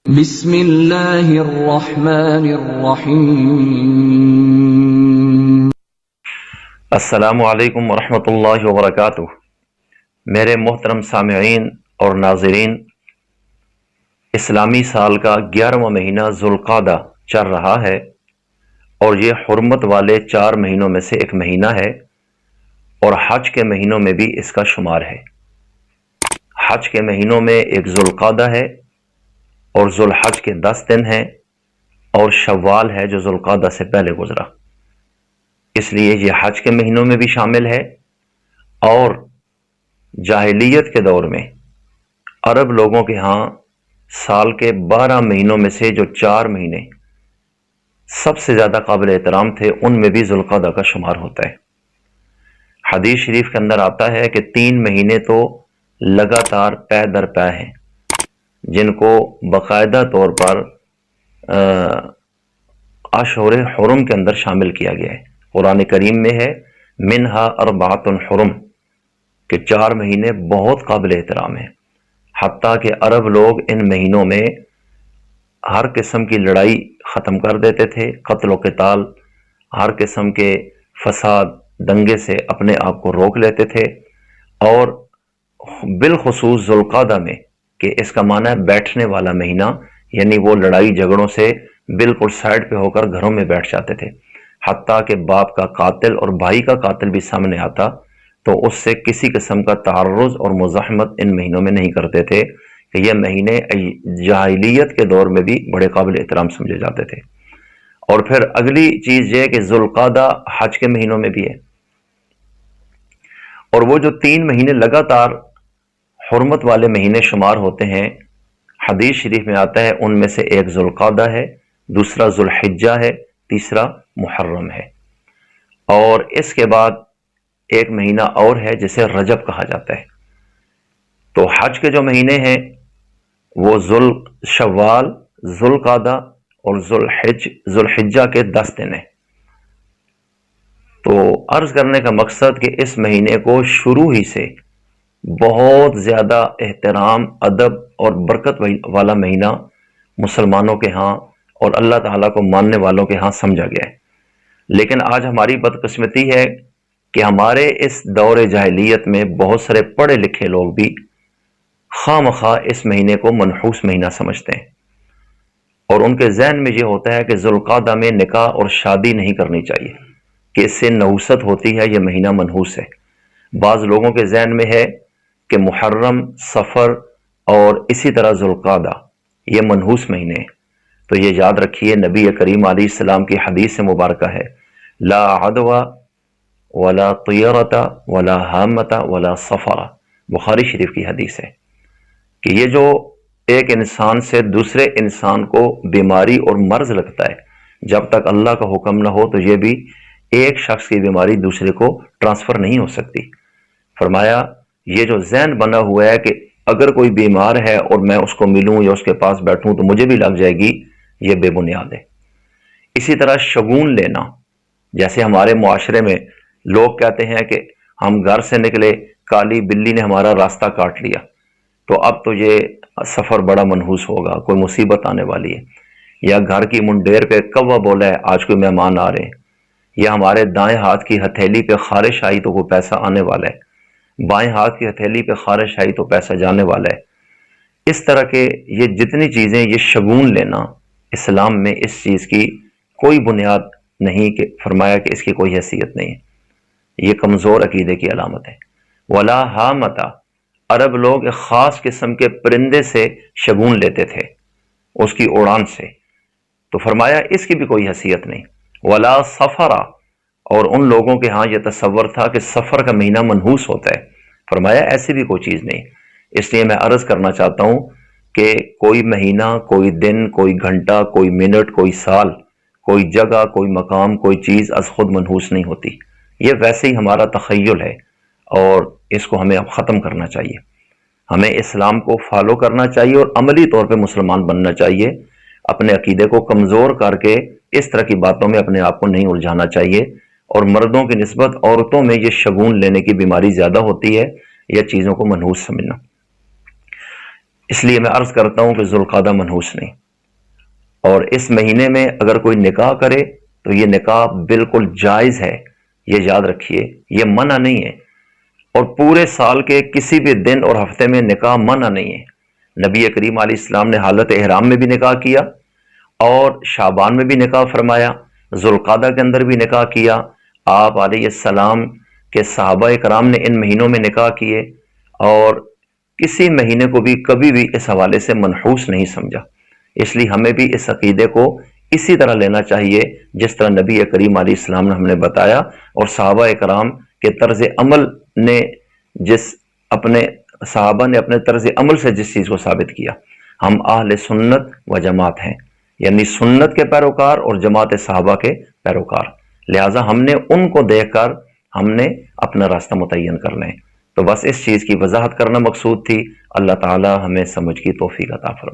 بسم اللہ الرحمن الرحیم۔ السلام علیکم ورحمۃ اللہ وبرکاتہ۔ میرے محترم سامعین اور ناظرین، اسلامی سال کا 11واں مہینہ ذوالقعدہ چل رہا ہے اور یہ حرمت والے 4 مہینوں میں سے ایک مہینہ ہے اور حج کے مہینوں میں بھی اس کا شمار ہے۔ حج کے مہینوں میں ایک ذوالقعدہ ہے اور ذوالحج کے 10 دن ہیں اور شوال ہے جو ذوالقعدہ سے پہلے گزرا، اس لیے یہ حج کے مہینوں میں بھی شامل ہے۔ اور جاہلیت کے دور میں عرب لوگوں کے ہاں سال کے 12 مہینوں میں سے جو 4 مہینے سب سے زیادہ قابل احترام تھے ان میں بھی ذوالقعدہ کا شمار ہوتا ہے۔ حدیث شریف کے اندر آتا ہے کہ 3 مہینے تو لگاتار پے در پے ہیں جن کو باقاعدہ طور پر اشہر حرم کے اندر شامل کیا گیا ہے۔ قرآن کریم میں ہے منہا اربعۃ حرم، کہ 4 مہینے بہت قابل احترام ہیں، حتیٰ کہ عرب لوگ ان مہینوں میں ہر قسم کی لڑائی ختم کر دیتے تھے، قتل و قتال، ہر قسم کے فساد دنگے سے اپنے آپ کو روک لیتے تھے۔ اور بالخصوص ذوالقعدہ میں، کہ اس کا معنی ہے بیٹھنے والا مہینہ، یعنی وہ لڑائی جھگڑوں سے بالکل سائڈ پہ ہو کر گھروں میں بیٹھ جاتے تھے، حتیٰ کہ باپ کا قاتل اور بھائی کا قاتل بھی سامنے آتا تو اس سے کسی قسم کا تعرض اور مزاحمت ان مہینوں میں نہیں کرتے تھے، کہ یہ مہینے جاہلیت کے دور میں بھی بڑے قابل احترام سمجھے جاتے تھے۔ اور پھر اگلی چیز یہ کہ ذوالقعدہ حج کے مہینوں میں بھی ہے، اور وہ جو 3 مہینے لگاتار حرمت والے مہینے شمار ہوتے ہیں، حدیث شریف میں آتا ہے ان میں سے ایک ذوالقعدہ ہے، دوسرا ذوالحجہ ہے، تیسرا محرم ہے، اور اس کے بعد ایک مہینہ اور ہے جسے رجب کہا جاتا ہے۔ تو حج کے جو مہینے ہیں وہ شوال، ذوالقعدہ اور ذوالحجہ کے 10 دن ہیں۔ تو عرض کرنے کا مقصد کہ اس مہینے کو شروع ہی سے بہت زیادہ احترام، ادب اور برکت والا مہینہ مسلمانوں کے ہاں اور اللہ تعالیٰ کو ماننے والوں کے ہاں سمجھا گیا ہے۔ لیکن آج ہماری بدقسمتی ہے کہ ہمارے اس دور جاہلیت میں بہت سارے پڑھے لکھے لوگ بھی خواہ مخواہ اس مہینے کو منحوس مہینہ سمجھتے ہیں، اور ان کے ذہن میں یہ ہوتا ہے کہ ذوالقعدہ میں نکاح اور شادی نہیں کرنی چاہیے، کہ اس سے نحوست ہوتی ہے، یہ مہینہ منحوس ہے۔ بعض لوگوں کے ذہن میں ہے کہ محرم، صفر اور اسی طرح ذوالقعدہ یہ منحوس مہینے ہیں۔ تو یہ یاد رکھیے، نبی کریم علیہ السلام کی حدیث مبارکہ ہے لا عدوى ولا طیرۃ ولا حامۃ ولا صفر، بخاری شریف کی حدیث ہے کہ یہ جو ایک انسان سے دوسرے انسان کو بیماری اور مرض لگتا ہے، جب تک اللہ کا حکم نہ ہو تو یہ بھی ایک شخص کی بیماری دوسرے کو ٹرانسفر نہیں ہو سکتی۔ فرمایا یہ جو ذہن بنا ہوا ہے کہ اگر کوئی بیمار ہے اور میں اس کو ملوں یا اس کے پاس بیٹھوں تو مجھے بھی لگ جائے گی، یہ بے بنیاد ہے۔ اسی طرح شگون لینا، جیسے ہمارے معاشرے میں لوگ کہتے ہیں کہ ہم گھر سے نکلے، کالی بلی نے ہمارا راستہ کاٹ لیا، تو اب تو یہ سفر بڑا منحوس ہوگا، کوئی مصیبت آنے والی ہے، یا گھر کی منڈیر پہ کوا بولا ہے آج کوئی مہمان آ رہے ہیں، یا ہمارے دائیں ہاتھ کی ہتھیلی پہ خارش آئی تو کوئی پیسہ آنے والا ہے، بائیں ہاتھ کی ہتھیلی پہ خارش آئی تو پیسہ جانے والا ہے۔ اس طرح کے یہ جتنی چیزیں، یہ شگون لینا، اسلام میں اس چیز کی کوئی بنیاد نہیں، کہ فرمایا کہ اس کی کوئی حیثیت نہیں ہے، یہ کمزور عقیدے کی علامت ہے۔ ولا حامۃ، عرب لوگ ایک خاص قسم کے پرندے سے شگون لیتے تھے، اس کی اڑان سے، تو فرمایا اس کی بھی کوئی حیثیت نہیں۔ ولا صفر، اور ان لوگوں کے ہاں یہ تصور تھا کہ سفر کا مہینہ منحوس ہوتا ہے، فرمایا ایسی بھی کوئی چیز نہیں۔ اس لیے میں عرض کرنا چاہتا ہوں کہ کوئی مہینہ، کوئی دن، کوئی گھنٹہ، کوئی منٹ، کوئی سال، کوئی جگہ، کوئی مقام، کوئی چیز از خود منحوس نہیں ہوتی، یہ ویسے ہی ہمارا تخیل ہے، اور اس کو ہمیں اب ختم کرنا چاہیے۔ ہمیں اسلام کو فالو کرنا چاہیے اور عملی طور پہ مسلمان بننا چاہیے، اپنے عقیدے کو کمزور کر کے اس طرح کی باتوں میں اپنے آپ کو نہیں الجھانا چاہیے۔ اور مردوں کی نسبت عورتوں میں یہ شگون لینے کی بیماری زیادہ ہوتی ہے، یا چیزوں کو منحوس سمجھنا۔ اس لیے میں عرض کرتا ہوں کہ ذوالقعدہ منحوس نہیں۔ اور اس مہینے میں اگر کوئی نکاح کرے تو یہ نکاح بالکل جائز ہے، یہ یاد رکھیے، یہ منع نہیں ہے۔ اور پورے سال کے کسی بھی دن اور ہفتے میں نکاح منع نہیں ہے۔ نبی کریم علیہ السلام نے حالت احرام میں بھی نکاح کیا، اور شعبان میں بھی نکاح فرمایا، ذوالقعدہ کے اندر بھی نکاح کیا۔ آپ علیہ السلام کے صحابہ کرام نے ان مہینوں میں نکاح کیے، اور کسی مہینے کو بھی کبھی بھی اس حوالے سے منحوس نہیں سمجھا۔ اس لیے ہمیں بھی اس عقیدے کو اسی طرح لینا چاہیے جس طرح نبی کریم علیہ السلام نے ہمیں بتایا، اور صحابہ کرام کے طرز عمل نے اپنے صحابہ نے اپنے طرز عمل سے جس چیز کو ثابت کیا، ہم اہل سنت و جماعت ہیں، یعنی سنت کے پیروکار اور جماعت صحابہ کے پیروکار، لہٰذا ہم نے ان کو دیکھ کر ہم نے اپنا راستہ متعین کرنا ہے۔ تو بس اس چیز کی وضاحت کرنا مقصود تھی۔ اللہ تعالی ہمیں سمجھ کی توفیق عطا فرمائے۔